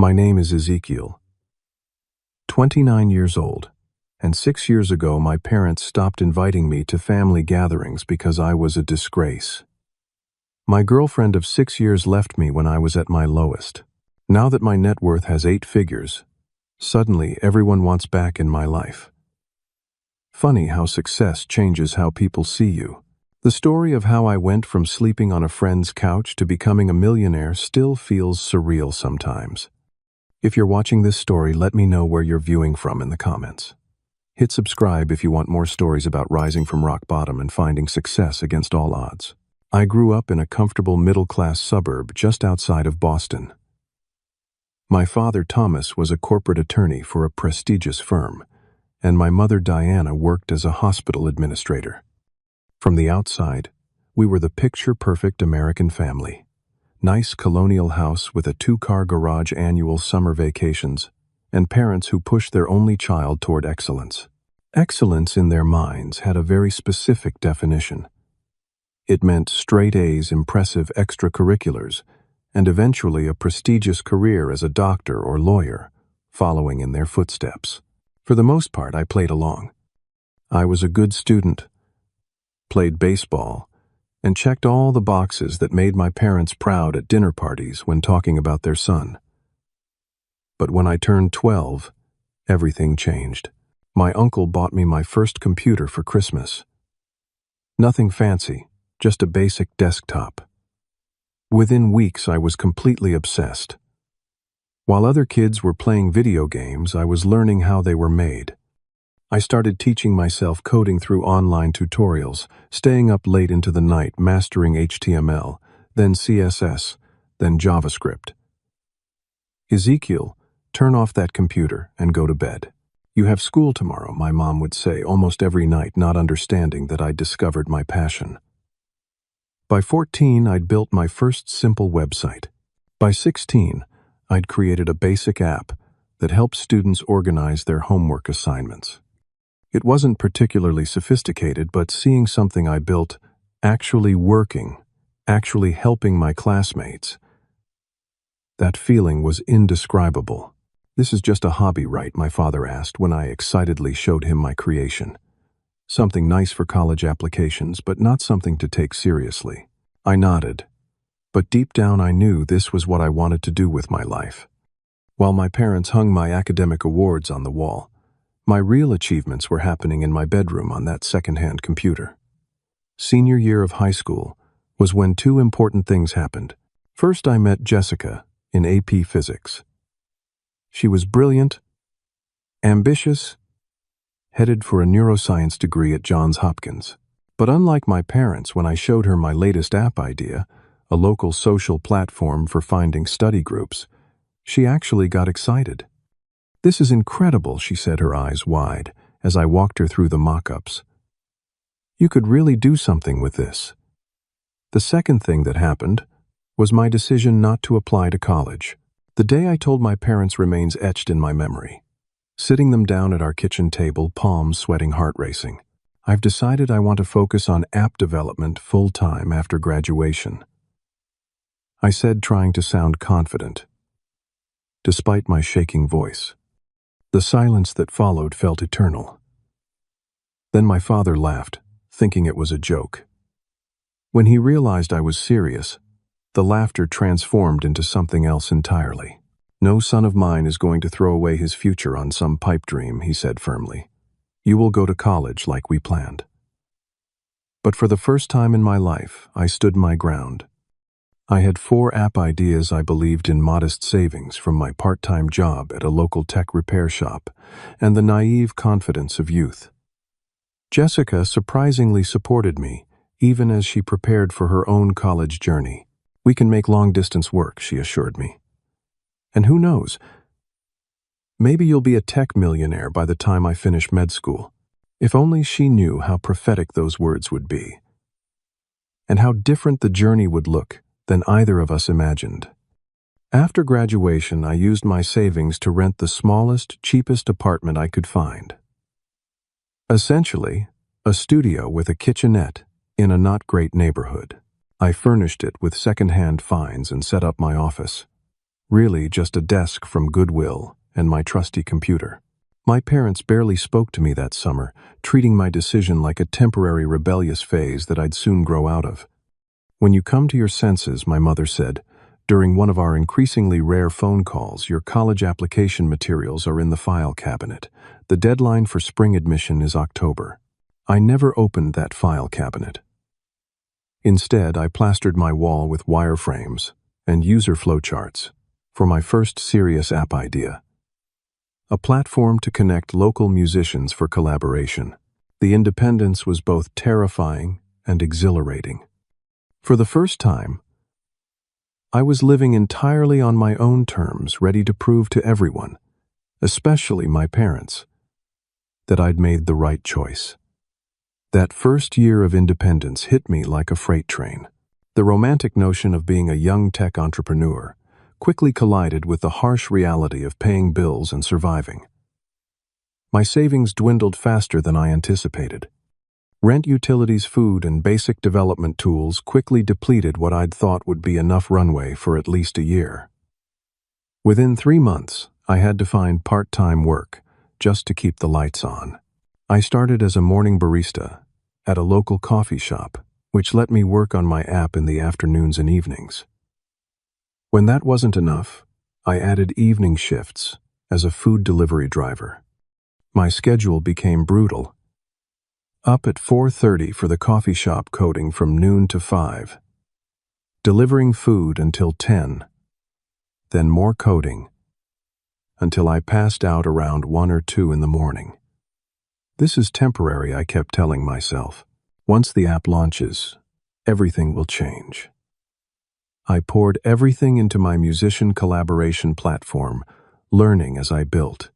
My name is Ezekiel, 29 years old, and 6 years ago my parents stopped inviting me to family gatherings because I was a disgrace. My girlfriend of 6 years left me when I was at my lowest. Now that my net worth has 8 figures, suddenly everyone wants back in my life. Funny how success changes how people see you. The story of how I went from sleeping on a friend's couch to becoming a millionaire still feels surreal sometimes. If you're watching this story, let me know where you're viewing from in the comments. Hit subscribe if you want more stories about rising from rock bottom and finding success against all odds. I grew up in a comfortable middle-class suburb just outside of Boston. My father, Thomas, was a corporate attorney for a prestigious firm, and my mother, Diana, worked as a hospital administrator. From the outside, we were the picture-perfect American family. Nice colonial house with a 2-car garage, annual summer vacations, and parents who pushed their only child toward excellence. Excellence in their minds had a very specific definition. It meant straight A's, impressive extracurriculars, and eventually a prestigious career as a doctor or lawyer, following in their footsteps. For the most part, I played along. I was a good student, played baseball, and checked all the boxes that made my parents proud at dinner parties when talking about their son. But when I turned 12, everything changed. My uncle bought me my first computer for Christmas. Nothing fancy, just a basic desktop. Within weeks, I was completely obsessed. While other kids were playing video games, I was learning how they were made. I started teaching myself coding through online tutorials, staying up late into the night mastering HTML, then CSS, then JavaScript. Ezekiel, turn off that computer and go to bed. You have school tomorrow, my mom would say almost every night, not understanding that I'd discovered my passion. By 14, I'd built my first simple website. By 16, I'd created a basic app that helped students organize their homework assignments. It wasn't particularly sophisticated, but seeing something I built actually working, actually helping my classmates, that feeling was indescribable. "This is just a hobby, right?" my father asked when I excitedly showed him my creation. Something nice for college applications, but not something to take seriously. I nodded, but deep down I knew this was what I wanted to do with my life. While my parents hung my academic awards on the wall, my real achievements were happening in my bedroom on that second-hand computer. Senior year of high school was when 2 important things happened. First, I met Jessica in AP Physics. She was brilliant, ambitious, headed for a neuroscience degree at Johns Hopkins. But unlike my parents, when I showed her my latest app idea, a local social platform for finding study groups, she actually got excited. "This is incredible," she said, her eyes wide, as I walked her through the mock-ups. "You could really do something with this." The second thing that happened was my decision not to apply to college. The day I told my parents remains etched in my memory. Sitting them down at our kitchen table, palms sweating, heart racing. "I've decided I want to focus on app development full-time after graduation," I said, trying to sound confident, despite my shaking voice. The silence that followed felt eternal. Then my father laughed, thinking it was a joke. When he realized I was serious, the laughter transformed into something else entirely. "No son of mine is going to throw away his future on some pipe dream," he said firmly. "You will go to college like we planned." But for the first time in my life, I stood my ground. I had 4 app ideas I believed in, modest savings from my part-time job at a local tech repair shop, and the naive confidence of youth. Jessica surprisingly supported me, even as she prepared for her own college journey. "We can make long-distance work," she assured me. "And who knows, maybe you'll be a tech millionaire by the time I finish med school." If only she knew how prophetic those words would be, and how different the journey would look than either of us imagined. After graduation, I used my savings to rent the smallest, cheapest apartment I could find. Essentially, a studio with a kitchenette in a not great neighborhood. I furnished it with second-hand finds and set up my office. Really just a desk from Goodwill and my trusty computer. My parents barely spoke to me that summer, treating my decision like a temporary rebellious phase that I'd soon grow out of. "When you come to your senses," my mother said, "during one of our increasingly rare phone calls, your college application materials are in the file cabinet. The deadline for spring admission is October." I never opened that file cabinet. Instead, I plastered my wall with wireframes and user flowcharts for my first serious app idea. A platform to connect local musicians for collaboration. The independence was both terrifying and exhilarating. For the first time, I was living entirely on my own terms, ready to prove to everyone, especially my parents, that I'd made the right choice. That first year of independence hit me like a freight train. The romantic notion of being a young tech entrepreneur quickly collided with the harsh reality of paying bills and surviving. My savings dwindled faster than I anticipated. Rent, utilities, food, and basic development tools quickly depleted what I'd thought would be enough runway for at least a year. Within 3 months, I had to find part-time work just to keep the lights on. I started as a morning barista at a local coffee shop, which let me work on my app in the afternoons and evenings. When that wasn't enough, I added evening shifts as a food delivery driver. My schedule became brutal. Up at 4:30 for the coffee shop coding from noon to 5. Delivering food until 10. Then more coding until I passed out around 1 or 2 in the morning. "This is temporary," I kept telling myself. "Once the app launches, everything will change." I poured everything into my musician collaboration platform, learning as I built.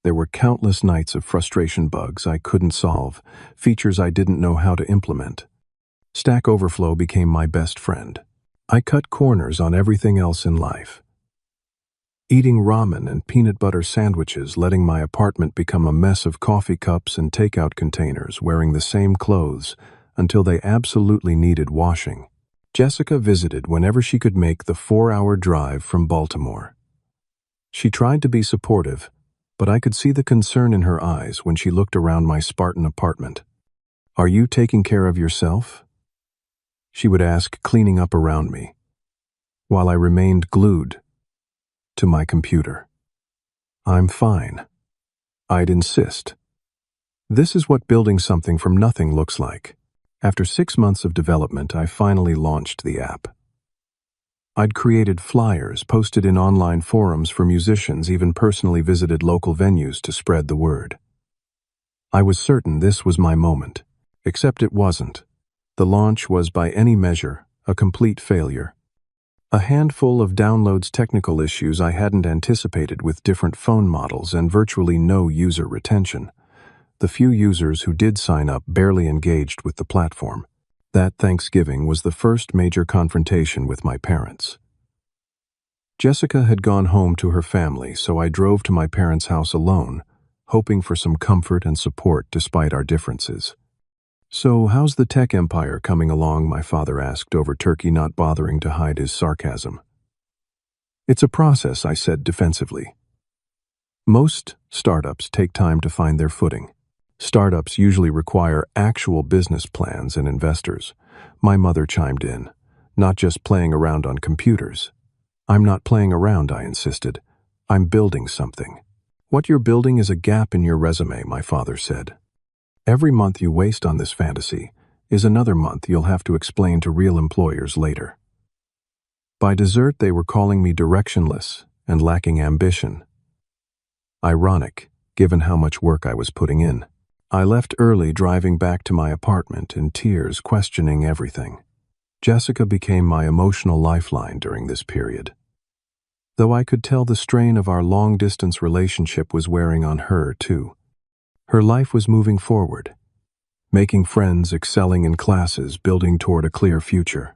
There were countless nights of frustration, bugs I couldn't solve, features I didn't know how to implement. Stack Overflow became my best friend. I cut corners on everything else in life. Eating ramen and peanut butter sandwiches, letting my apartment become a mess of coffee cups and takeout containers, wearing the same clothes until they absolutely needed washing. Jessica visited whenever she could make the 4-hour drive from Baltimore. She tried to be supportive, but I could see the concern in her eyes when she looked around my Spartan apartment. "Are you taking care of yourself?" she would ask, cleaning up around me, while I remained glued to my computer. "I'm fine," I'd insist. This is what building something from nothing looks like. After 6 months of development, I finally launched the app. I'd created flyers, posted in online forums for musicians, even personally visited local venues to spread the word. I was certain this was my moment, except it wasn't. The launch was, by any measure, a complete failure. A handful of downloads, technical issues I hadn't anticipated with different phone models, and virtually no user retention. The few users who did sign up barely engaged with the platform. That Thanksgiving was the first major confrontation with my parents. Jessica had gone home to her family, so I drove to my parents' house alone, hoping for some comfort and support despite our differences. "So, how's the tech empire coming along?" my father asked over turkey, not bothering to hide his sarcasm. "It's a process," I said defensively. "Most startups take time to find their footing. Startups usually require actual business plans and investors." My mother chimed in, "Not just playing around on computers." "I'm not playing around," I insisted. "I'm building something." "What you're building is a gap in your resume," my father said. "Every month you waste on this fantasy is another month you'll have to explain to real employers later." By dessert, they were calling me directionless and lacking ambition. Ironic, given how much work I was putting in. I left early, driving back to my apartment in tears, questioning everything. Jessica became my emotional lifeline during this period. Though I could tell the strain of our long-distance relationship was wearing on her, too. Her life was moving forward, making friends, excelling in classes, building toward a clear future.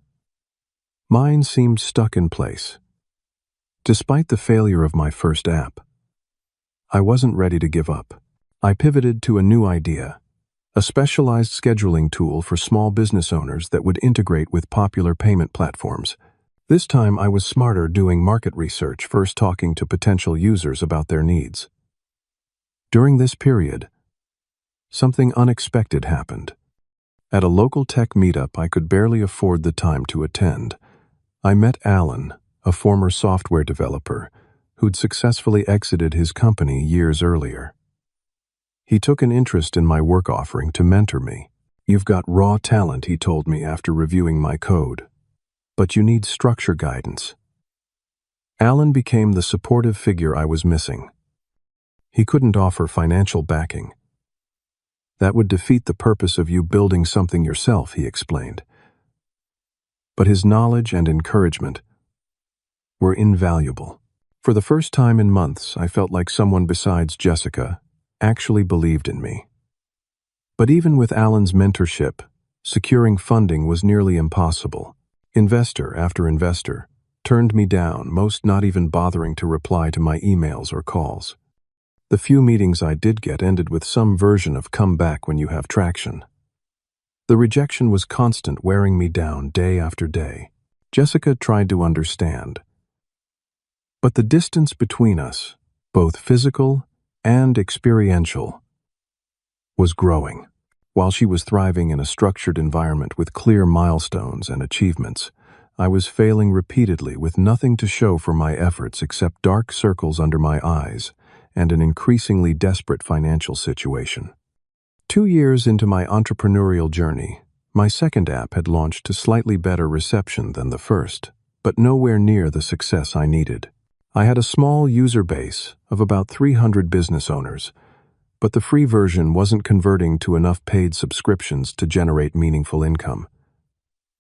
Mine seemed stuck in place. Despite the failure of my first app, I wasn't ready to give up. I pivoted to a new idea, a specialized scheduling tool for small business owners that would integrate with popular payment platforms. This time I was smarter doing market research, first talking to potential users about their needs. During this period, something unexpected happened. At a local tech meetup I could barely afford the time to attend, I met Alan, a former software developer, who'd successfully exited his company years earlier. He took an interest in my work, offering to mentor me. "You've got raw talent," he told me after reviewing my code, "but you need structure guidance." Alan became the supportive figure I was missing. He couldn't offer financial backing. "That would defeat the purpose of you building something yourself," he explained. But his knowledge and encouragement were invaluable. For the first time in months, I felt like someone besides Jessica actually believed in me. But even with Alan's mentorship, securing funding was nearly impossible. Investor after investor turned me down, most not even bothering to reply to my emails or calls. The few meetings I did get ended with some version of "come back when you have traction." The rejection was constant, wearing me down day after day. Jessica tried to understand, but the distance between us, both physical and experiential, was growing. While she was thriving in a structured environment with clear milestones and achievements, I was failing repeatedly with nothing to show for my efforts except dark circles under my eyes and an increasingly desperate financial situation. 2 years into my entrepreneurial journey, my second app had launched to slightly better reception than the first, but nowhere near the success I needed. I had a small user base of about 300 business owners, but the free version wasn't converting to enough paid subscriptions to generate meaningful income.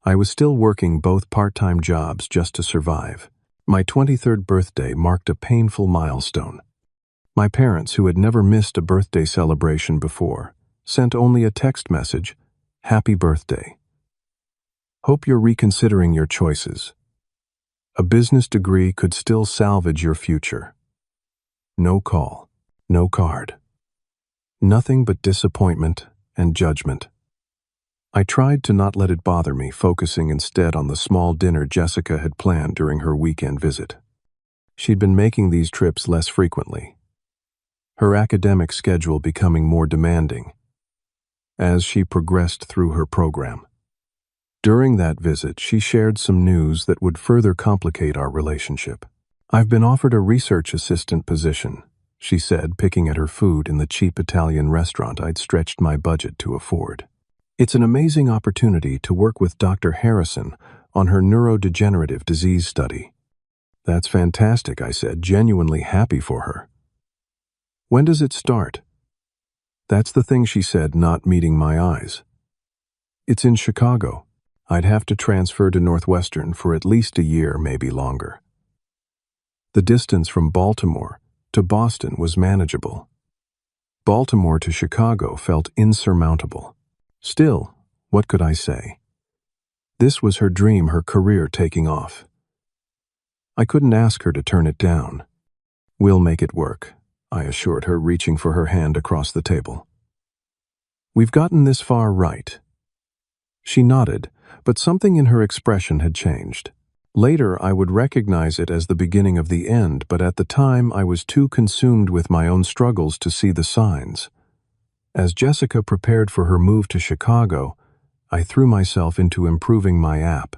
I was still working both part-time jobs just to survive. My 23rd birthday marked a painful milestone. My parents, who had never missed a birthday celebration before, sent only a text message, "Happy birthday. Hope you're reconsidering your choices. A business degree could still salvage your future." No call, no card. Nothing but disappointment and judgment. I tried to not let it bother me, focusing instead on the small dinner Jessica had planned during her weekend visit. She'd been making these trips less frequently, her academic schedule becoming more demanding as she progressed through her program. During that visit, she shared some news that would further complicate our relationship. "I've been offered a research assistant position," she said, picking at her food in the cheap Italian restaurant I'd stretched my budget to afford. "It's an amazing opportunity to work with Dr. Harrison on her neurodegenerative disease study." "That's fantastic," I said, genuinely happy for her. "When does it start?" That's the thing, she said, not meeting my eyes. "It's in Chicago. I'd have to transfer to Northwestern for at least a year, maybe longer." The distance from Baltimore to Boston was manageable. Baltimore to Chicago felt insurmountable. Still, what could I say? This was her dream, her career taking off. I couldn't ask her to turn it down. "We'll make it work," I assured her, reaching for her hand across the table. "We've gotten this far, right?" She nodded, but something in her expression had changed. Later, I would recognize it as the beginning of the end, but at the time I was too consumed with my own struggles to see the signs. As Jessica prepared for her move to Chicago, I threw myself into improving my app.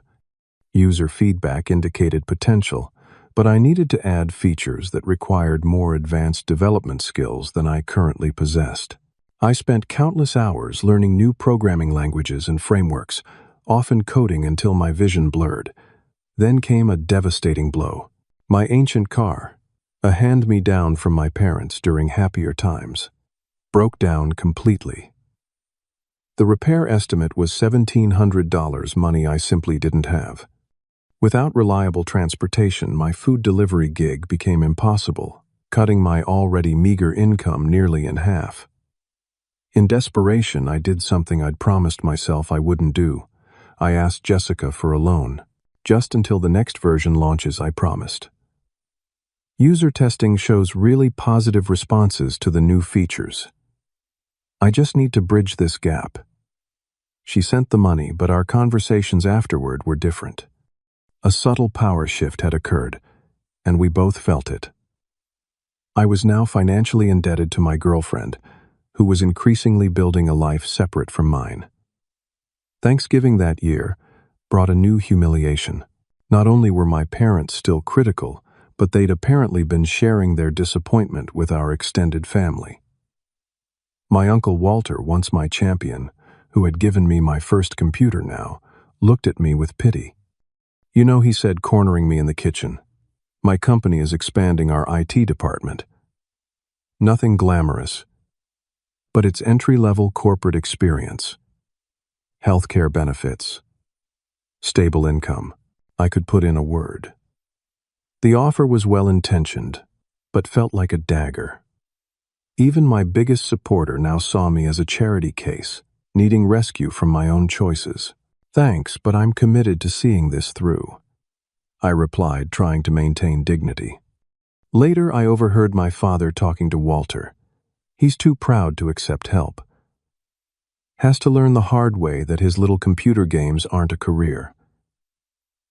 User feedback indicated potential, but I needed to add features that required more advanced development skills than I currently possessed. I spent countless hours learning new programming languages and frameworks, often coding until my vision blurred. Then came a devastating blow. My ancient car, a hand-me-down from my parents during happier times, broke down completely. The repair estimate was $1,700, money I simply didn't have. Without reliable transportation, my food delivery gig became impossible, cutting my already meager income nearly in half. In desperation, I did something I'd promised myself I wouldn't do. I asked Jessica for a loan. "Just until the next version launches," I promised. "User testing shows really positive responses to the new features. I just need to bridge this gap." She sent the money, but our conversations afterward were different. A subtle power shift had occurred, and we both felt it. I was now financially indebted to my girlfriend, who was increasingly building a life separate from mine. Thanksgiving that year brought a new humiliation. Not only were my parents still critical, but they'd apparently been sharing their disappointment with our extended family. My uncle Walter, once my champion, who had given me my first computer now, looked at me with pity. "You know," he said, cornering me in the kitchen, "my company is expanding our IT department. Nothing glamorous, but it's entry-level corporate experience. Healthcare benefits. Stable income." I could put in a word. The offer was well-intentioned, but felt like a dagger. Even my biggest supporter now saw me as a charity case, needing rescue from my own choices. "Thanks, but I'm committed to seeing this through," I replied, trying to maintain dignity. Later, I overheard my father talking to Walter. He's too proud to accept help. Has to learn the hard way that his little computer games aren't a career.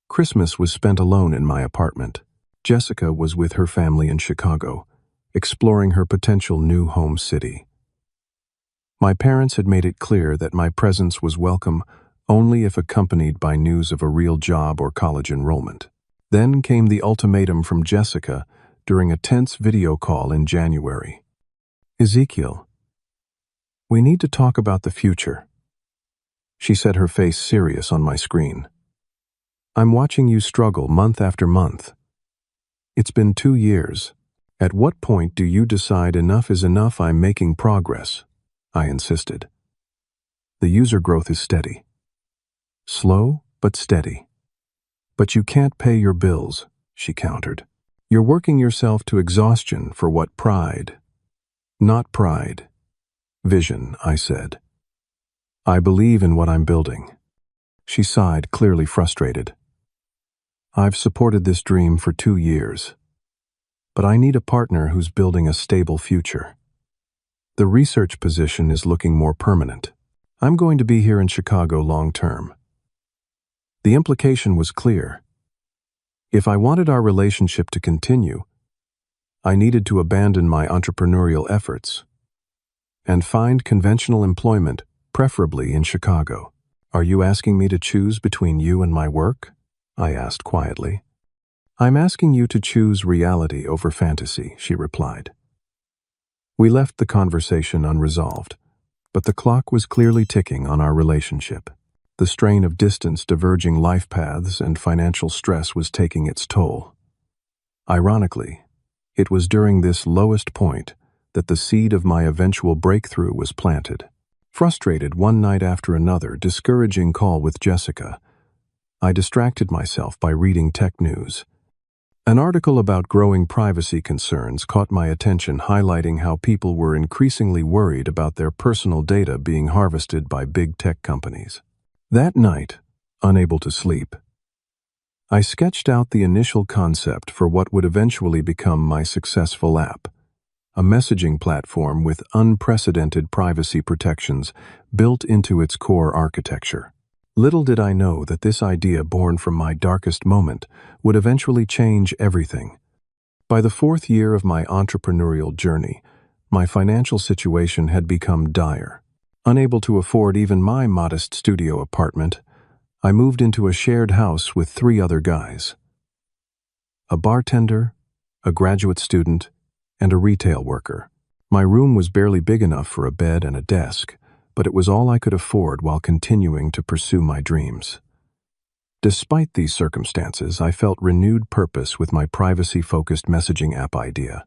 Christmas was spent alone in my apartment. Jessica was with her family in Chicago, exploring her potential new home city. My parents had made it clear that my presence was welcome only if accompanied by news of a real job or college enrollment. Then came the ultimatum from Jessica during a tense video call in January. "Ezekiel, we need to talk about the future," she said, her face serious on my screen. "I'm watching you struggle month after month. It's been 2 years. At what point do you decide enough is enough? I'm making progress," I insisted. "The user growth is steady. Slow, but steady." "But you can't pay your bills," she countered. "You're working yourself to exhaustion for what? Pride?" "Not pride. Vision," I said. "I believe in what I'm building." She sighed, clearly frustrated. "I've supported this dream for 2 years, but I need a partner who's building a stable future. The research position is looking more permanent. I'm going to be here in Chicago long term." The implication was clear. If I wanted our relationship to continue, I needed to abandon my entrepreneurial efforts and find conventional employment, preferably in Chicago. "Are you asking me to choose between you and my work?" I asked quietly. "I'm asking you to choose reality over fantasy," she replied. We left the conversation unresolved, but the clock was clearly ticking on our relationship. The strain of distance, diverging life paths, and financial stress was taking its toll. Ironically, it was during this lowest point that the seed of my eventual breakthrough was planted. Frustrated one night after another, discouraging call with Jessica, I distracted myself by reading tech news. An article about growing privacy concerns caught my attention, highlighting how people were increasingly worried about their personal data being harvested by big tech companies. That night, unable to sleep, I sketched out the initial concept for what would eventually become my successful app, a messaging platform with unprecedented privacy protections built into its core architecture. Little did I know that this idea, born from my darkest moment, would eventually change everything. By the 4th year of my entrepreneurial journey, my financial situation had become dire. Unable to afford even my modest studio apartment, I moved into a shared house with 3 other guys: a bartender, a graduate student, and a retail worker. My room was barely big enough for a bed and a desk, but it was all I could afford while continuing to pursue my dreams. Despite these circumstances, I felt renewed purpose with my privacy-focused messaging app idea.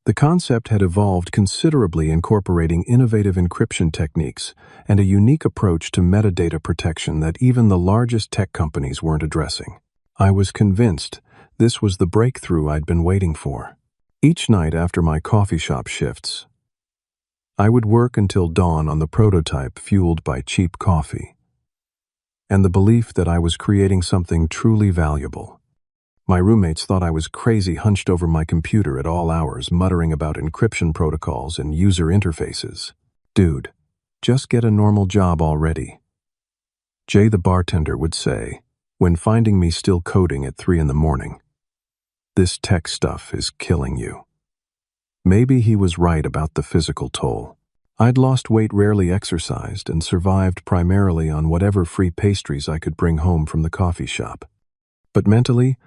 The concept had evolved considerably, incorporating innovative encryption techniques and a unique approach to metadata protection that even the largest tech companies weren't addressing. I was convinced this was the breakthrough I'd been waiting for. Each night after my coffee shop shifts, I would work until dawn on the prototype, fueled by cheap coffee and the belief that I was creating something truly valuable. My roommates thought I was crazy, hunched over my computer at all hours, muttering about encryption protocols and user interfaces. "Dude, just get a normal job already," Jay the bartender would say, when finding me still coding at 3 in the morning. This tech stuff is killing you. Maybe he was right about the physical toll. I'd lost weight, rarely exercised, and survived primarily on whatever free pastries I could bring home from the coffee shop. But mentally,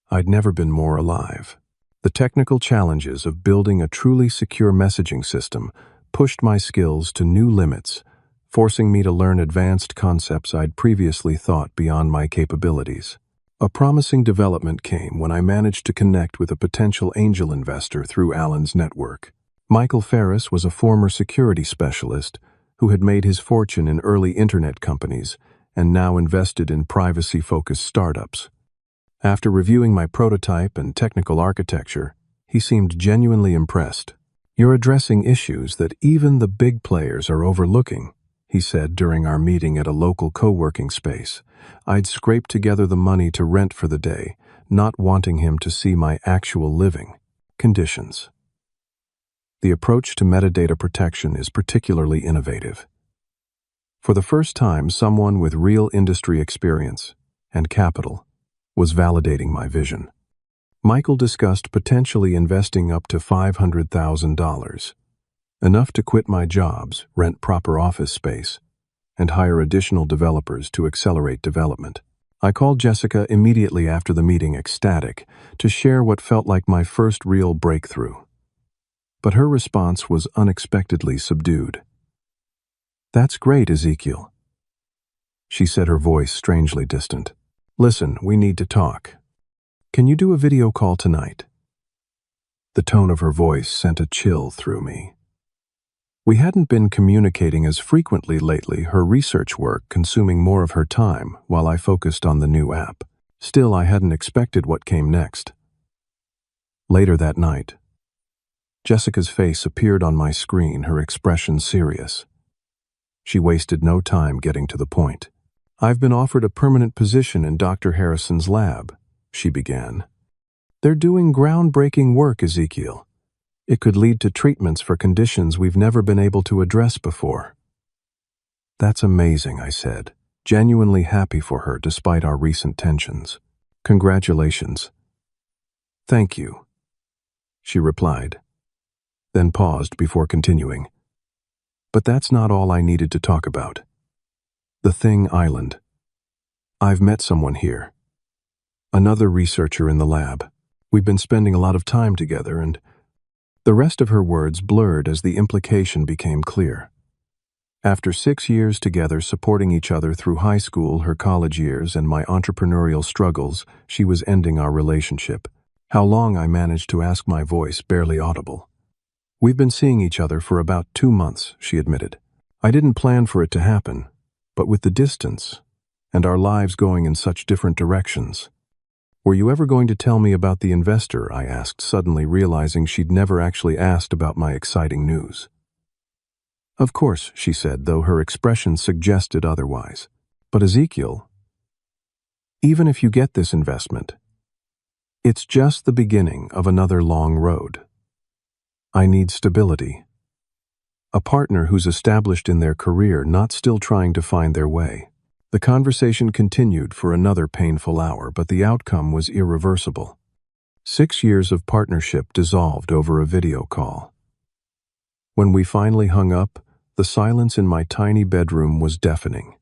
I'd never been more alive. The technical challenges of building a truly secure messaging system pushed my skills to new limits, forcing me to learn advanced concepts I'd previously thought beyond my capabilities. A promising development came when I managed to connect with a potential angel investor through Alan's network. Michael Ferris was a former security specialist who had made his fortune in early internet companies and now invested in privacy-focused startups. After reviewing my prototype and technical architecture, he seemed genuinely impressed. "You're addressing issues that even the big players are overlooking," he said during our meeting at a local co-working space. I'd scraped together the money to rent for the day, not wanting him to see my actual living conditions. The approach to metadata protection is particularly innovative. For the first time, someone with real industry experience and capital was validating my vision. Michael discussed potentially investing up to $500,000, enough to quit my jobs, rent proper office space, and hire additional developers to accelerate development. I called Jessica immediately after the meeting, ecstatic, to share what felt like my first real breakthrough. But her response was unexpectedly subdued. "That's great, Ezekiel," she said, her voice strangely distant. "Listen, we need to talk. Can you do a video call tonight?" The tone of her voice sent a chill through me. We hadn't been communicating as frequently lately, her research work consuming more of her time while I focused on the new app. Still, I hadn't expected what came next. Later that night, Jessica's face appeared on my screen, her expression serious. She wasted no time getting to the point. "I've been offered a permanent position in Dr. Harrison's lab," she began. "They're doing groundbreaking work, Ezekiel. It could lead to treatments for conditions we've never been able to address before." "That's amazing," I said, genuinely happy for her despite our recent tensions. "Congratulations." "Thank you," she replied, then paused before continuing. "But that's not all I needed to talk about. The Thing Island. I've met someone here. Another researcher in the lab. We've been spending a lot of time together," and the rest of her words blurred as the implication became clear. After 6 years together, supporting each other through high school, her college years, and my entrepreneurial struggles, she was ending our relationship. How long, I managed to ask, my voice barely audible. "We've been seeing each other for about 2 months, she admitted. "I didn't plan for it to happen, but with the distance and our lives going in such different directions." "Were you ever going to tell me about the investor?" I asked, suddenly realizing she'd never actually asked about my exciting news. "Of course," she said, though her expression suggested otherwise. "But Ezekiel, even if you get this investment, it's just the beginning of another long road. I need stability. A partner who's established in their career, not still trying to find their way." The conversation continued for another painful hour, but the outcome was irreversible. 6 years of partnership dissolved over a video call. When we finally hung up, the silence in my tiny bedroom was deafening.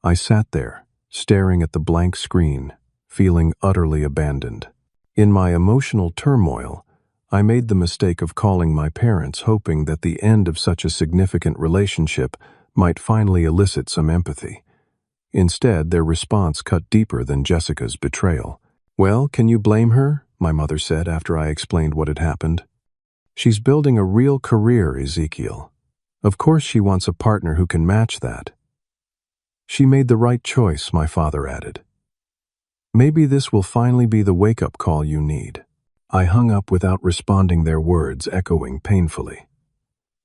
I sat there, staring at the blank screen, feeling utterly abandoned. In my emotional turmoil, I made the mistake of calling my parents, hoping that the end of such a significant relationship might finally elicit some empathy. Instead, their response cut deeper than Jessica's betrayal. "Well, can you blame her?" my mother said after I explained what had happened. "She's building a real career, Ezekiel. Of course she wants a partner who can match that." "She made the right choice," my father added. "Maybe this will finally be the wake-up call you need." I hung up without responding, their words echoing painfully.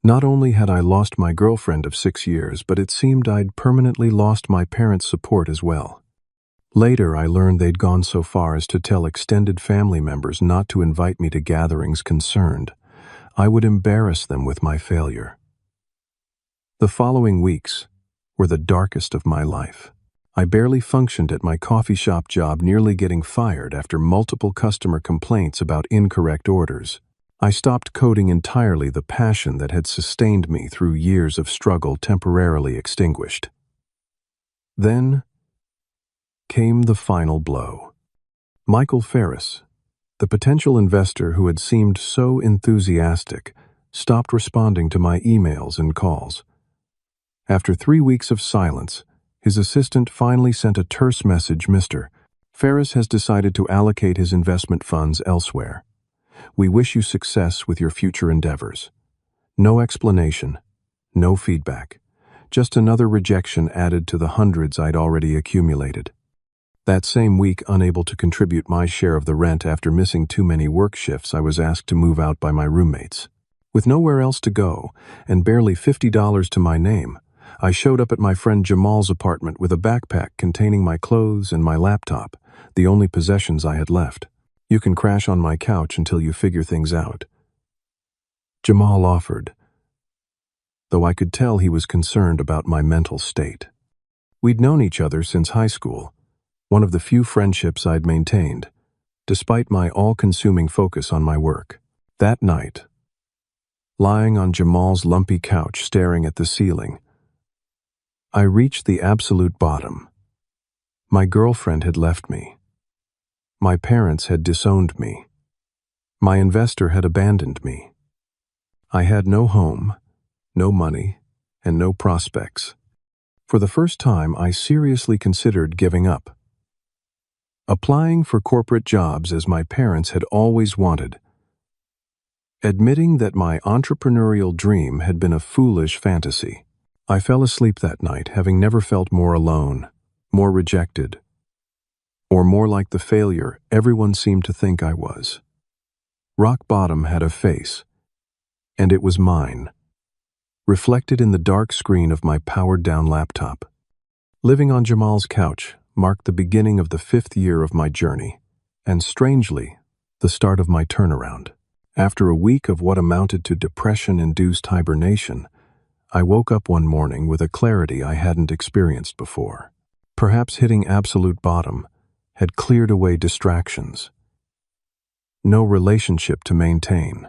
Not only had I lost my girlfriend of 6 years, but it seemed I'd permanently lost my parents' support as well. Later, I learned they'd gone so far as to tell extended family members not to invite me to gatherings concerned I would embarrass them with my failure. The following weeks were the darkest of my life. I barely functioned at my coffee shop job, nearly getting fired after multiple customer complaints about incorrect orders. I stopped coding entirely, the passion that had sustained me through years of struggle temporarily extinguished. Then came the final blow. Michael Ferris, the potential investor who had seemed so enthusiastic, stopped responding to my emails and calls. After 3 weeks of silence, his assistant finally sent a terse message: "Mr. Ferris has decided to allocate his investment funds elsewhere. We wish you success with your future endeavors." No explanation, no feedback, just another rejection added to the hundreds I'd already accumulated. That same week, unable to contribute my share of the rent after missing too many work shifts, I was asked to move out by my roommates. With nowhere else to go and barely $50 to my name, I showed up at my friend Jamal's apartment with a backpack containing my clothes and my laptop, the only possessions I had left. "You can crash on my couch until you figure things out," Jamal offered, though I could tell he was concerned about my mental state. We'd known each other since high school, one of the few friendships I'd maintained, despite my all-consuming focus on my work. That night, lying on Jamal's lumpy couch staring at the ceiling, I reached the absolute bottom. My girlfriend had left me. My parents had disowned me. My investor had abandoned me. I had no home, no money, and no prospects. For the first time, I seriously considered giving up. Applying for corporate jobs as my parents had always wanted. Admitting that my entrepreneurial dream had been a foolish fantasy. I fell asleep that night, having never felt more alone, more rejected, or more like the failure everyone seemed to think I was. Rock bottom had a face, and it was mine, reflected in the dark screen of my powered-down laptop. Living on Jamal's couch marked the beginning of the 5th year of my journey, and strangely, the start of my turnaround. After a week of what amounted to depression-induced hibernation, I woke up one morning with a clarity I hadn't experienced before. Perhaps hitting absolute bottom had cleared away distractions. No relationship to maintain.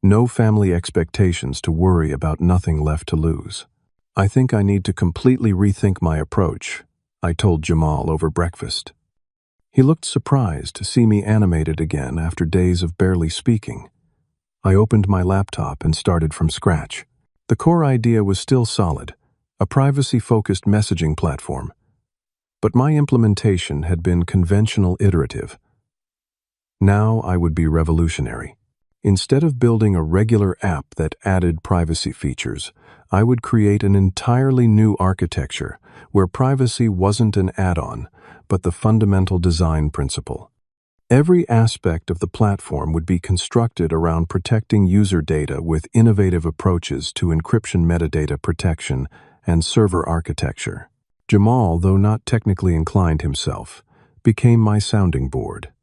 No family expectations to worry about, nothing left to lose. "I think I need to completely rethink my approach," I told Jamal over breakfast. He looked surprised to see me animated again after days of barely speaking. I opened my laptop and started from scratch. The core idea was still solid, a privacy-focused messaging platform. But my implementation had been conventional, iterative. Now I would be revolutionary. Instead of building a regular app that added privacy features, I would create an entirely new architecture where privacy wasn't an add-on, but the fundamental design principle. Every aspect of the platform would be constructed around protecting user data with innovative approaches to encryption, metadata protection, and server architecture. Jamal, though not technically inclined himself, became my sounding board.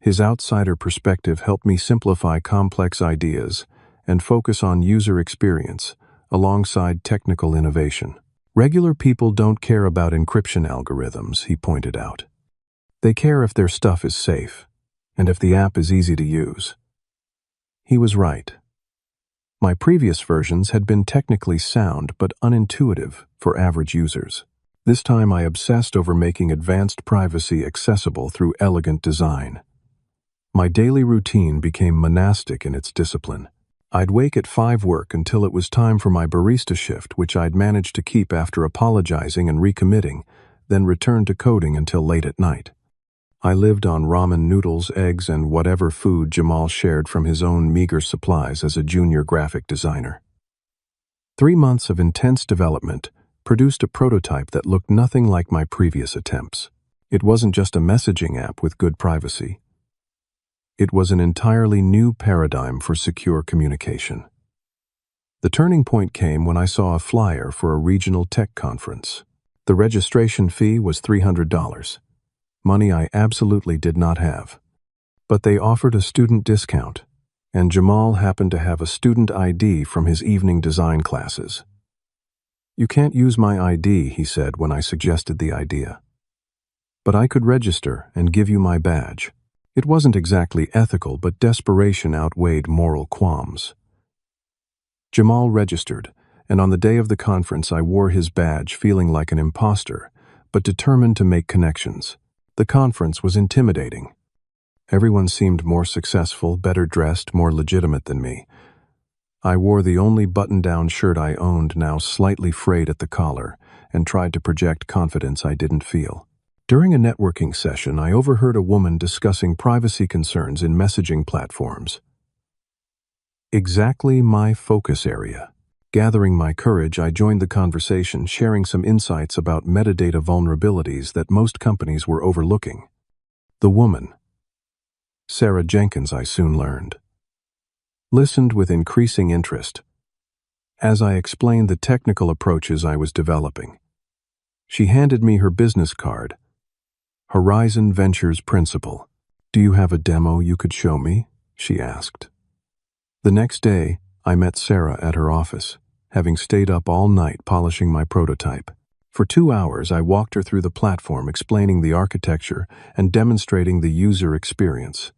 His outsider perspective helped me simplify complex ideas and focus on user experience alongside technical innovation. "Regular people don't care about encryption algorithms," he pointed out. "They care if their stuff is safe, and if the app is easy to use." He was right. My previous versions had been technically sound but unintuitive for average users. This time I obsessed over making advanced privacy accessible through elegant design. My daily routine became monastic in its discipline. I'd wake at 5 work until it was time for my barista shift, which I'd managed to keep after apologizing and recommitting, then return to coding until late at night. I lived on ramen noodles, eggs, and whatever food Jamal shared from his own meager supplies as a junior graphic designer. 3 months of intense development produced a prototype that looked nothing like my previous attempts. It wasn't just a messaging app with good privacy. It was an entirely new paradigm for secure communication. The turning point came when I saw a flyer for a regional tech conference. The registration fee was $300. Money I absolutely did not have. But they offered a student discount, and Jamal happened to have a student ID from his evening design classes. "You can't use my ID," he said when I suggested the idea. "But I could register and give you my badge." It wasn't exactly ethical, but desperation outweighed moral qualms. Jamal registered, and on the day of the conference I wore his badge feeling like an imposter, but determined to make connections. The conference was intimidating. Everyone seemed more successful, better dressed, more legitimate than me. I wore the only button-down shirt I owned, now slightly frayed at the collar, and tried to project confidence I didn't feel. During a networking session, I overheard a woman discussing privacy concerns in messaging platforms. Exactly my focus area. Gathering my courage, I joined the conversation, sharing some insights about metadata vulnerabilities that most companies were overlooking. The woman, Sarah Jenkins, I soon learned, listened with increasing interest as I explained the technical approaches I was developing. She handed me her business card, Horizon Ventures Principal. "Do you have a demo you could show me?" she asked. The next day, I met Sarah at her office, having stayed up all night polishing my prototype. For 2 hours, I walked her through the platform, explaining the architecture and demonstrating the user experience.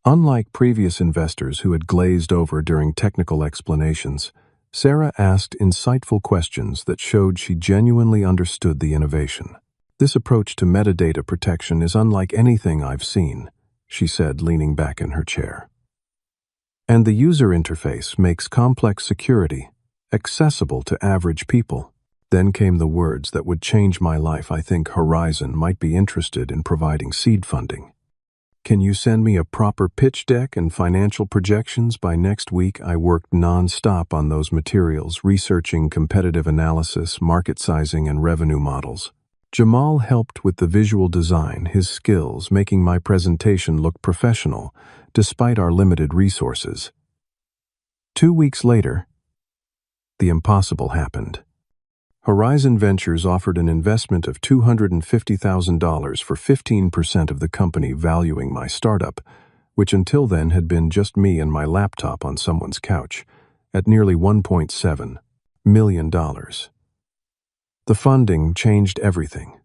Unlike previous investors who had glazed over during technical explanations, Sarah asked insightful questions that showed she genuinely understood the innovation. "This approach to metadata protection is unlike anything I've seen," she said, leaning back in her chair. "And the user interface makes complex security accessible to average people." Then came the words that would change my life. "I think Horizon might be interested in providing seed funding. Can you send me a proper pitch deck and financial projections by next week?" I worked non-stop on those materials, researching competitive analysis, market sizing, and revenue models. Jamal helped with the visual design, his skills making my presentation look professional, despite our limited resources. 2 weeks later, the impossible happened. Horizon Ventures offered an investment of $250,000 for 15% of the company, valuing my startup, which until then had been just me and my laptop on someone's couch, at nearly $1.7 million. The funding changed everything.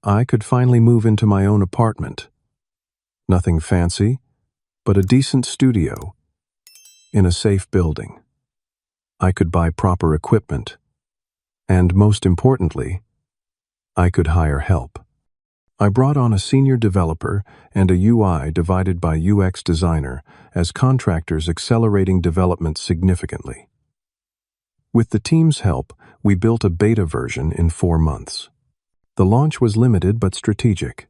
I could finally move into my own apartment. Nothing fancy, but a decent studio in a safe building. I could buy proper equipment. And most importantly, I could hire help. I brought on a senior developer and a UI divided by UX designer as contractors, accelerating development significantly. With the team's help, we built a beta version in 4 months. The launch was limited but strategic,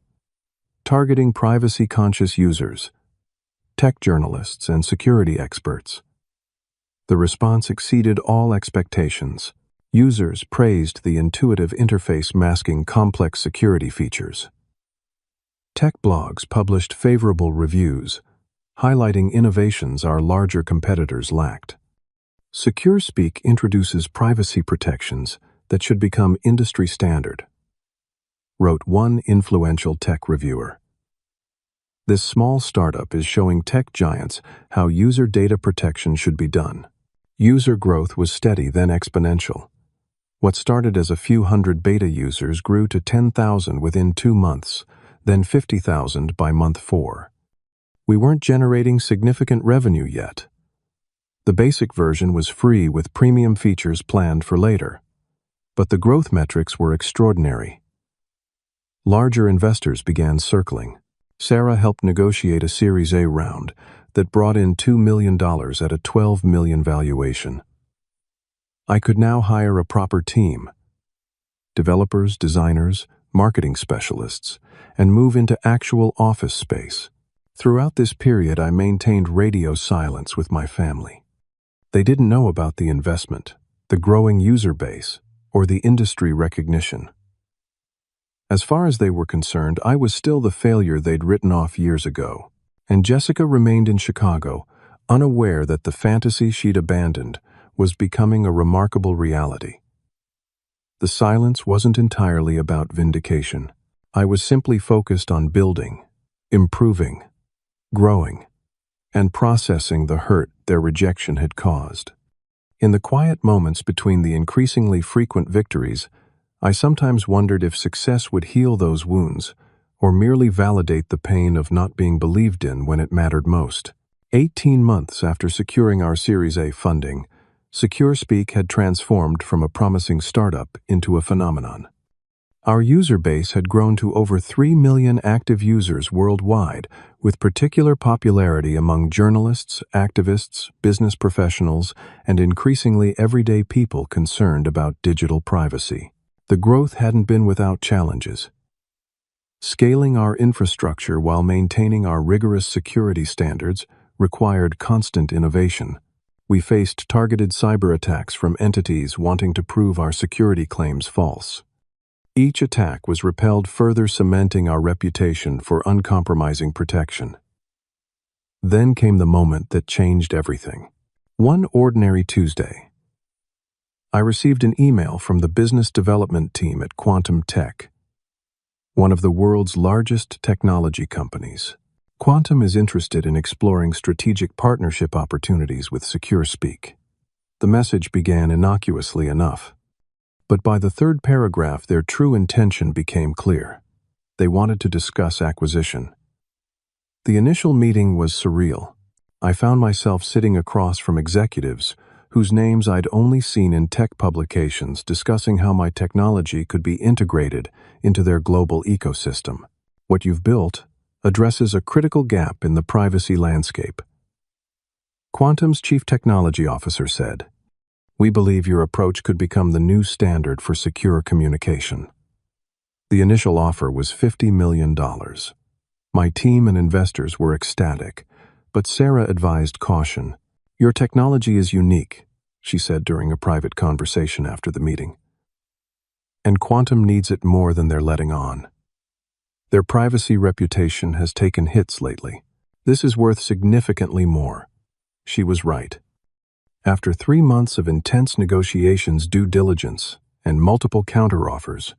targeting privacy-conscious users, tech journalists, and security experts. The response exceeded all expectations. Users praised the intuitive interface masking complex security features. Tech blogs published favorable reviews, highlighting innovations our larger competitors lacked. SecureSpeak introduces privacy protections that should become industry standard, wrote one influential tech reviewer. This small startup is showing tech giants how user data protection should be done. User growth was steady, then exponential. What started as a few hundred beta users grew to 10,000 within 2 months, then 50,000 by month 4. We weren't generating significant revenue yet. The basic version was free with premium features planned for later. But the growth metrics were extraordinary. Larger investors began circling. Sarah helped negotiate a Series A round that brought in $2 million at a $12 million valuation. I could now hire a proper team, developers, designers, marketing specialists, and move into actual office space. Throughout this period, I maintained radio silence with my family. They didn't know about the investment, the growing user base, or the industry recognition. As far as they were concerned, I was still the failure they'd written off years ago. And Jessica remained in Chicago, unaware that the fantasy she'd abandoned was becoming a remarkable reality. The silence wasn't entirely about vindication. I was simply focused on building, improving, growing, and processing the hurt their rejection had caused. In the quiet moments between the increasingly frequent victories, I sometimes wondered if success would heal those wounds, or merely validate the pain of not being believed in when it mattered most. 18 months after securing our Series A funding, SecureSpeak had transformed from a promising startup into a phenomenon. Our user base had grown to over 3 million active users worldwide, with particular popularity among journalists, activists, business professionals, and increasingly everyday people concerned about digital privacy. The growth hadn't been without challenges. Scaling our infrastructure while maintaining our rigorous security standards required constant innovation. We faced targeted cyber attacks from entities wanting to prove our security claims false. Each attack was repelled, further cementing our reputation for uncompromising protection. Then came the moment that changed everything. One ordinary Tuesday, I received an email from the business development team at Quantum Tech, one of the world's largest technology companies. Quantum is interested in exploring strategic partnership opportunities with SecureSpeak. The message began innocuously enough. But by the third paragraph, their true intention became clear. They wanted to discuss acquisition. The initial meeting was surreal. I found myself sitting across from executives whose names I'd only seen in tech publications discussing how my technology could be integrated into their global ecosystem. What you've built addresses a critical gap in the privacy landscape. Quantum's chief technology officer said, "We believe your approach could become the new standard for secure communication." The initial offer was $50 million. My team and investors were ecstatic, but Sarah advised caution. "Your technology is unique," she said during a private conversation after the meeting. "And Quantum needs it more than they're letting on. Their privacy reputation has taken hits lately. This is worth significantly more." She was right. After 3 months of intense negotiations, due diligence, and multiple counteroffers,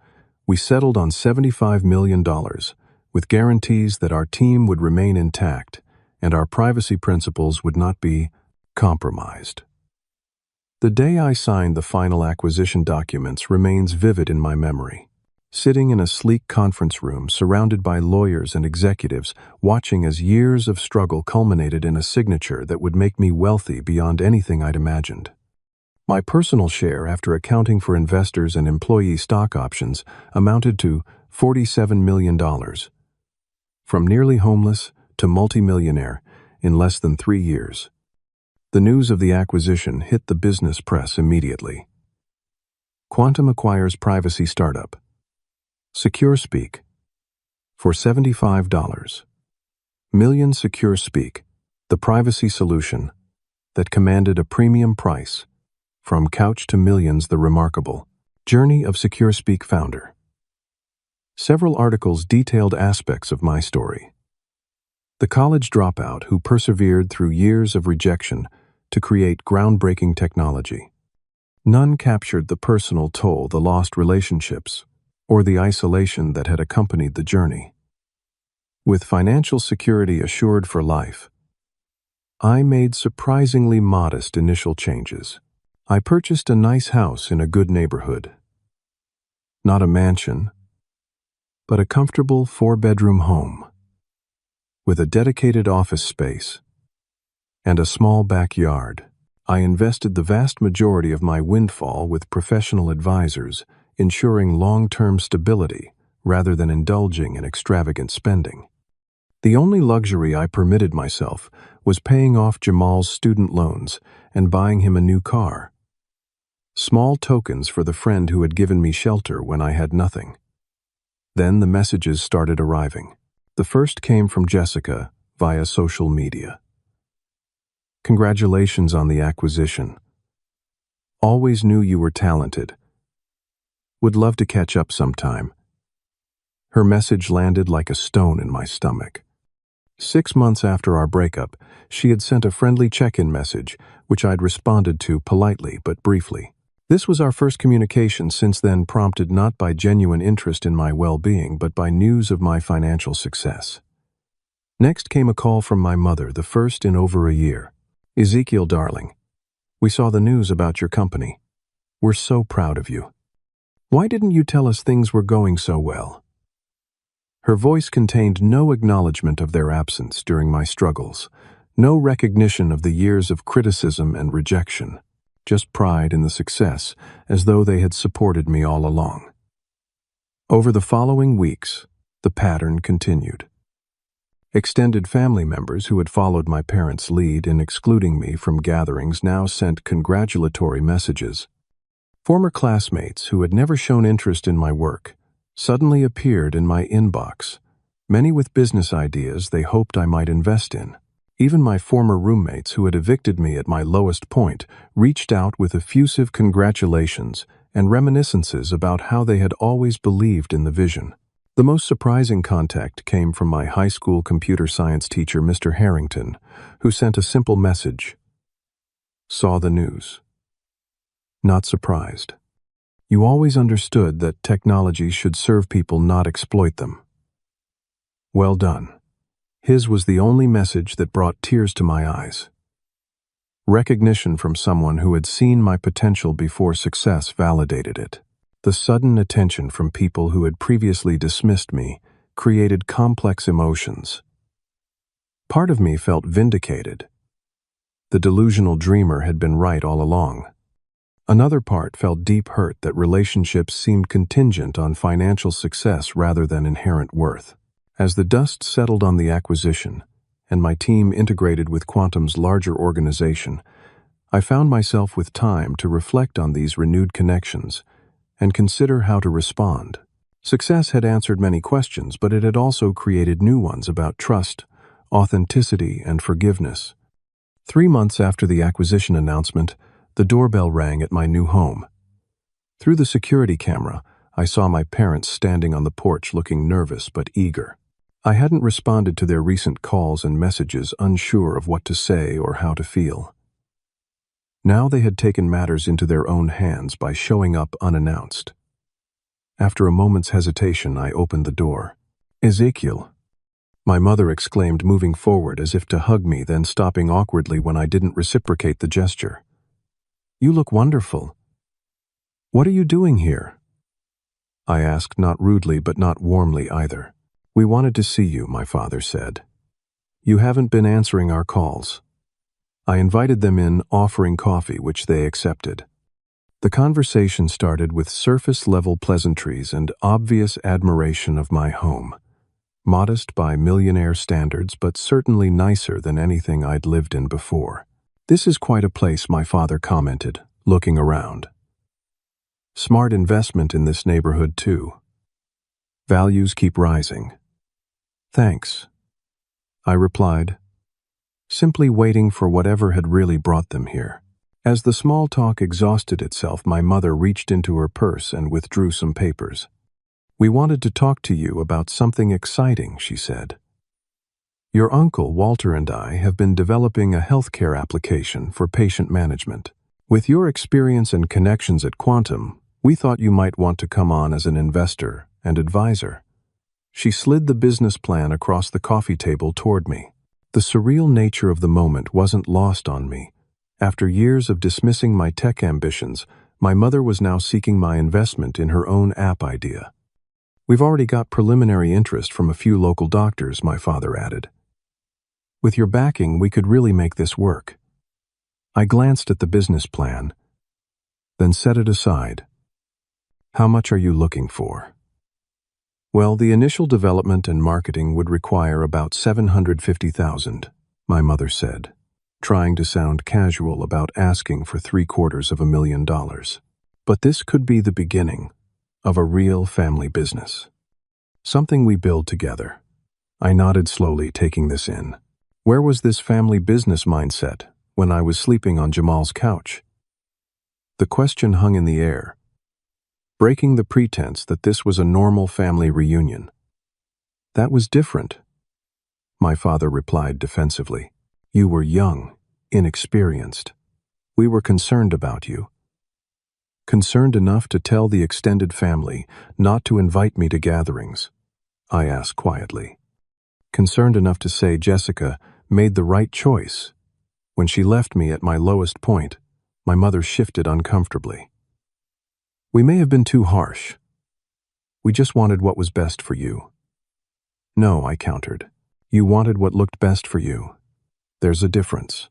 we settled on $75 million, with guarantees that our team would remain intact and our privacy principles would not be compromised. The day I signed the final acquisition documents remains vivid in my memory. Sitting in a sleek conference room surrounded by lawyers and executives, watching as years of struggle culminated in a signature that would make me wealthy beyond anything I'd imagined. My personal share, after accounting for investors and employee stock options, amounted to $47 million. From nearly homeless to multimillionaire in less than 3 years. The news of the acquisition hit the business press immediately. Quantum acquires privacy startup SecureSpeak for $75 million. SecureSpeak, the privacy solution that commanded a premium price. From couch to millions, the remarkable journey of SecureSpeak founder. Several articles detailed aspects of my story. The college dropout who persevered through years of rejection to create groundbreaking technology. None captured the personal toll, the lost relationships, or the isolation that had accompanied the journey. With financial security assured for life, I made surprisingly modest initial changes. I purchased a nice house in a good neighborhood. Not a mansion, but a comfortable 4-bedroom home, with a dedicated office space and a small backyard. I invested the vast majority of my windfall with professional advisors, ensuring long-term stability rather than indulging in extravagant spending. The only luxury I permitted myself was paying off Jamal's student loans and buying him a new car. Small tokens for the friend who had given me shelter when I had nothing. Then the messages started arriving. The first came from Jessica via social media. "Congratulations on the acquisition. Always knew you were talented. Would love to catch up sometime." Her message landed like a stone in my stomach. 6 months after our breakup, she had sent a friendly check-in message, which I'd responded to politely but briefly. This was our first communication since then, prompted not by genuine interest in my well-being, but by news of my financial success. Next came a call from my mother, the first in over a year. "Ezekiel, darling, We saw the news about your company. We're so proud of you. Why didn't you tell us things were going so well?" Her voice contained no acknowledgement of their absence during my struggles, no recognition of the years of criticism and rejection, just pride in the success, as though they had supported me all along. Over the following weeks, the pattern continued. Extended family members who had followed my parents' lead in excluding me from gatherings now sent congratulatory messages. Former classmates who had never shown interest in my work suddenly appeared in my inbox, many with business ideas they hoped I might invest in. Even my former roommates who had evicted me at my lowest point reached out with effusive congratulations and reminiscences about how they had always believed in the vision. The most surprising contact came from my high school computer science teacher, Mr. Harrington, who sent a simple message. "Saw the news. Not surprised. You always understood that technology should serve people, not exploit them. Well done." His was the only message that brought tears to my eyes. Recognition from someone who had seen my potential before success validated it. The sudden attention from people who had previously dismissed me created complex emotions. Part of me felt vindicated. The delusional dreamer had been right all along. Another part felt deep hurt that relationships seemed contingent on financial success rather than inherent worth. As the dust settled on the acquisition, and my team integrated with Quantum's larger organization, I found myself with time to reflect on these renewed connections and consider how to respond. Success had answered many questions, but it had also created new ones about trust, authenticity, and forgiveness. 3 months after the acquisition announcement, the doorbell rang at my new home. Through the security camera, I saw my parents standing on the porch looking nervous but eager. I hadn't responded to their recent calls and messages, unsure of what to say or how to feel. Now they had taken matters into their own hands by showing up unannounced. After a moment's hesitation, I opened the door. "Ezekiel," my mother exclaimed, moving forward as if to hug me, then stopping awkwardly when I didn't reciprocate the gesture. "You look wonderful. What are you doing here?" I asked, not rudely but not warmly either. "We wanted to see you," my father said. "You haven't been answering our calls." I invited them in, offering coffee, which they accepted. The conversation started with surface-level pleasantries and obvious admiration of my home. Modest by millionaire standards, but certainly nicer than anything I'd lived in before. "This is quite a place," my father commented, looking around. "Smart investment in this neighborhood, too. Values keep rising." "Thanks," I replied, simply waiting for whatever had really brought them here. As the small talk exhausted itself, my mother reached into her purse and withdrew some papers. "We wanted to talk to you about something exciting," she said. "Your uncle, Walter, and I have been developing a healthcare application for patient management. With your experience and connections at Quantum, we thought you might want to come on as an investor and advisor." She slid the business plan across the coffee table toward me. The surreal nature of the moment wasn't lost on me. After years of dismissing my tech ambitions, my mother was now seeking my investment in her own app idea. "We've already got preliminary interest from a few local doctors," my father added. "With your backing, we could really make this work." I glanced at the business plan, then set it aside. "How much are you looking for?" "Well, the initial development and marketing would require about $750,000, my mother said, trying to sound casual about asking for $750,000. "But this could be the beginning of a real family business. Something we build together." I nodded slowly, taking this in. Where was this family business mindset when I was sleeping on Jamal's couch? The question hung in the air, breaking the pretense that this was a normal family reunion. "That was different," my father replied defensively. "You were young, inexperienced. We were concerned about you." "Concerned enough to tell the extended family not to invite me to gatherings?" I asked quietly. "Concerned enough to say Jessica made the right choice when she left me at my lowest point My mother shifted uncomfortably. We may have been too harsh. We just wanted what was best for you. No, I countered. You wanted what looked best for you. There's a difference.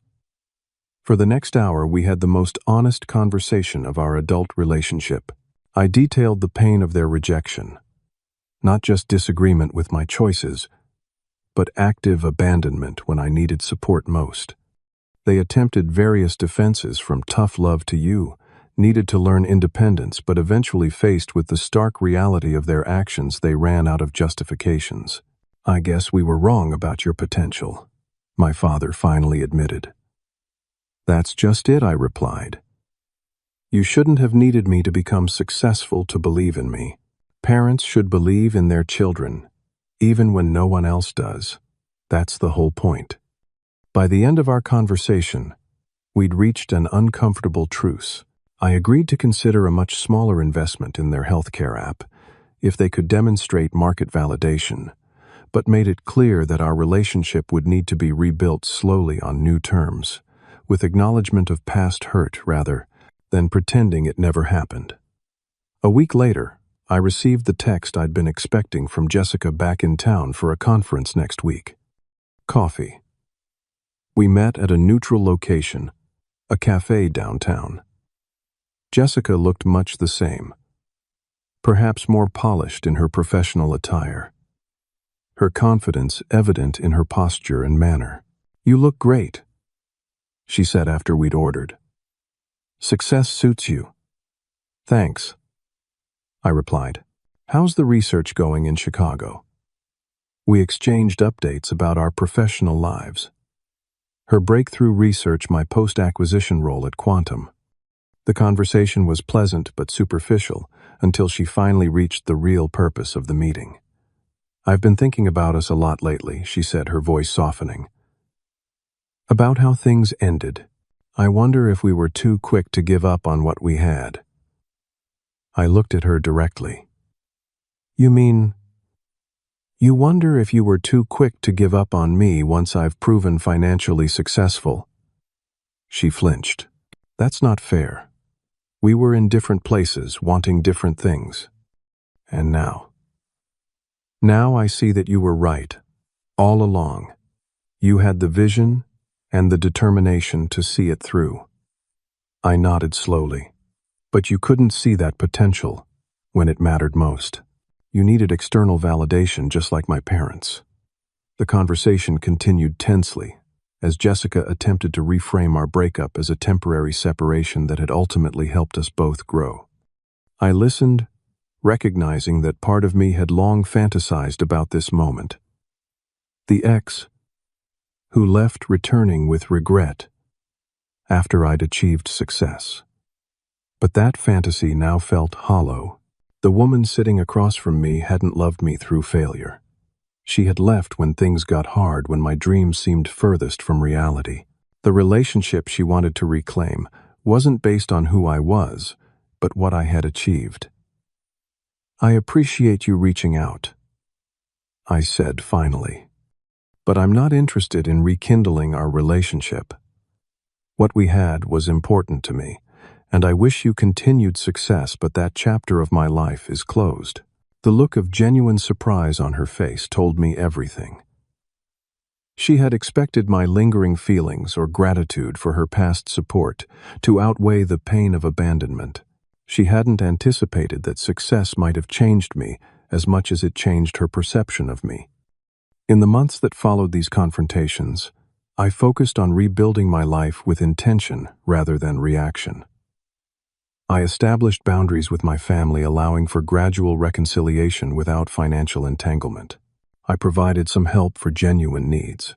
For the next hour, we had the most honest conversation of our adult relationship. I detailed the pain of their rejection. Not just disagreement with my choices, but active abandonment when I needed support most. They attempted various defenses from tough love to you, needed to learn independence, but eventually faced with the stark reality of their actions, they ran out of justifications. I guess we were wrong about your potential, my father finally admitted. That's just it, I replied. You shouldn't have needed me to become successful to believe in me. Parents should believe in their children, even when no one else does. That's the whole point. By the end of our conversation, we'd reached an uncomfortable truce. I agreed to consider a much smaller investment in their healthcare app if they could demonstrate market validation, but made it clear that our relationship would need to be rebuilt slowly on new terms, with acknowledgement of past hurt rather than pretending it never happened. A week later, I received the text I'd been expecting from Jessica back in town for a conference next week. Coffee. We met at a neutral location, a cafe downtown. Jessica looked much the same, perhaps more polished in her professional attire. Her confidence evident in her posture and manner. You look great, she said after we'd ordered. Success suits you. Thanks, I replied. How's the research going in Chicago? We exchanged updates about our professional lives. Her breakthrough research, my post-acquisition role at Quantum. The conversation was pleasant but superficial until she finally reached the real purpose of the meeting. I've been thinking about us a lot lately, she said, her voice softening. About how things ended. I wonder if we were too quick to give up on what we had. I looked at her directly. You mean, you wonder if you were too quick to give up on me once I've proven financially successful? She flinched. That's not fair. We were in different places, wanting different things. And now? Now I see that you were right. All along. You had the vision and the determination to see it through. I nodded slowly. But you couldn't see that potential when it mattered most. You needed external validation just like my parents. The conversation continued tensely as Jessica attempted to reframe our breakup as a temporary separation that had ultimately helped us both grow. I listened, recognizing that part of me had long fantasized about this moment. The ex, who left returning with regret after I'd achieved success. But that fantasy now felt hollow. The woman sitting across from me hadn't loved me through failure. She had left when things got hard, when my dreams seemed furthest from reality. The relationship she wanted to reclaim wasn't based on who I was, but what I had achieved. I appreciate you reaching out, I said finally. But I'm not interested in rekindling our relationship. What we had was important to me, and I wish you continued success, but that chapter of my life is closed. The look of genuine surprise on her face told me everything. She had expected my lingering feelings or gratitude for her past support to outweigh the pain of abandonment. She hadn't anticipated that success might have changed me as much as it changed her perception of me. In the months that followed these confrontations, I focused on rebuilding my life with intention rather than reaction. I established boundaries with my family, allowing for gradual reconciliation without financial entanglement. I provided some help for genuine needs.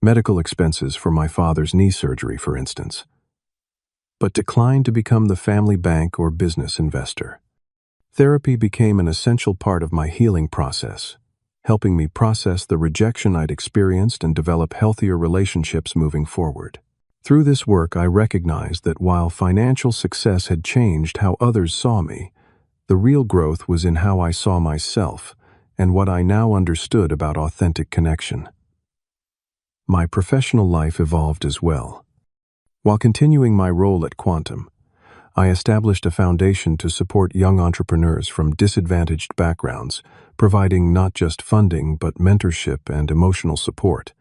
Medical expenses for my father's knee surgery, for instance, but declined to become the family bank or business investor. Therapy became an essential part of my healing process, helping me process the rejection I'd experienced and develop healthier relationships moving forward. Through this work, I recognized that while financial success had changed how others saw me, the real growth was in how I saw myself and what I now understood about authentic connection. My professional life evolved as well. While continuing my role at Quantum, I established a foundation to support young entrepreneurs from disadvantaged backgrounds, providing not just funding but mentorship and emotional support,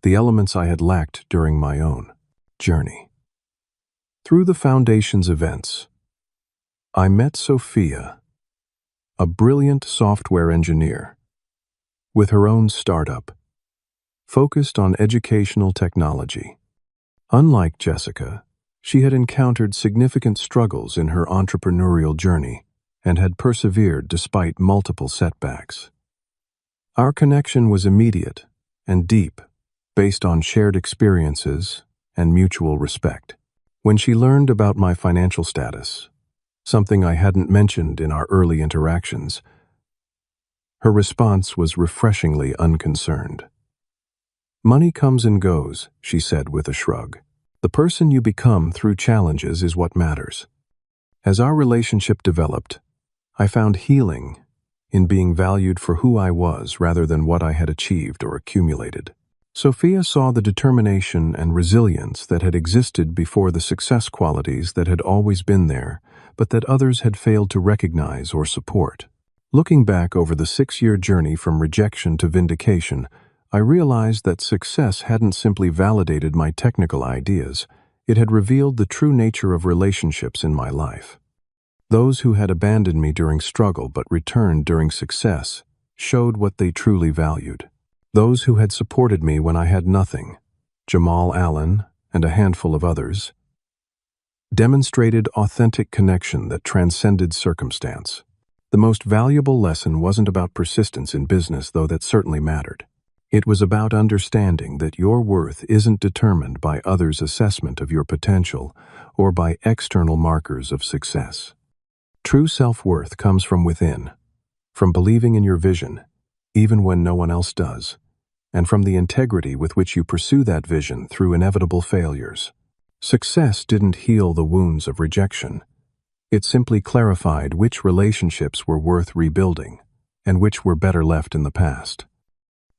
the elements I had lacked during my own journey. Through the Foundation's events, I met Sophia, a brilliant software engineer, with her own startup, focused on educational technology. Unlike Jessica, she had encountered significant struggles in her entrepreneurial journey and had persevered despite multiple setbacks. Our connection was immediate and deep, based on shared experiences and mutual respect. When she learned about my financial status, something I hadn't mentioned in our early interactions, her response was refreshingly unconcerned. "Money comes and goes," she said with a shrug. "The person you become through challenges is what matters." As our relationship developed, I found healing in being valued for who I was rather than what I had achieved or accumulated. Sophia saw the determination and resilience that had existed before, the success qualities that had always been there, but that others had failed to recognize or support. Looking back over the 6-year journey from rejection to vindication, I realized that success hadn't simply validated my technical ideas, it had revealed the true nature of relationships in my life. Those who had abandoned me during struggle but returned during success showed what they truly valued. Those who had supported me when I had nothing, Jamal Allen and a handful of others, demonstrated authentic connection that transcended circumstance. The most valuable lesson wasn't about persistence in business, though that certainly mattered. It was about understanding that your worth isn't determined by others' assessment of your potential or by external markers of success. True self-worth comes from within, from believing in your vision, even when no one else does, and from the integrity with which you pursue that vision through inevitable failures. Success didn't heal the wounds of rejection. It simply clarified which relationships were worth rebuilding and which were better left in the past.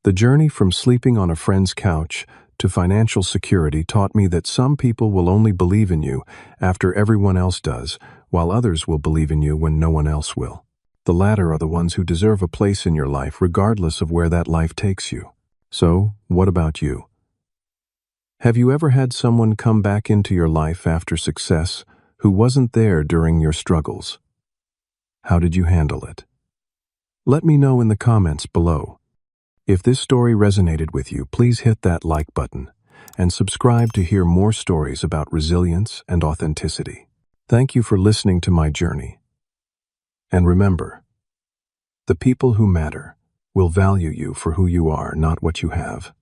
The journey from sleeping on a friend's couch to financial security taught me that some people will only believe in you after everyone else does, while others will believe in you when no one else will. The latter are the ones who deserve a place in your life regardless of where that life takes you. So, what about you? Have you ever had someone come back into your life after success who wasn't there during your struggles? How did you handle it? Let me know in the comments below. If this story resonated with you, please hit that like button and subscribe to hear more stories about resilience and authenticity. Thank you for listening to my journey. And remember, the people who matter will value you for who you are, not what you have.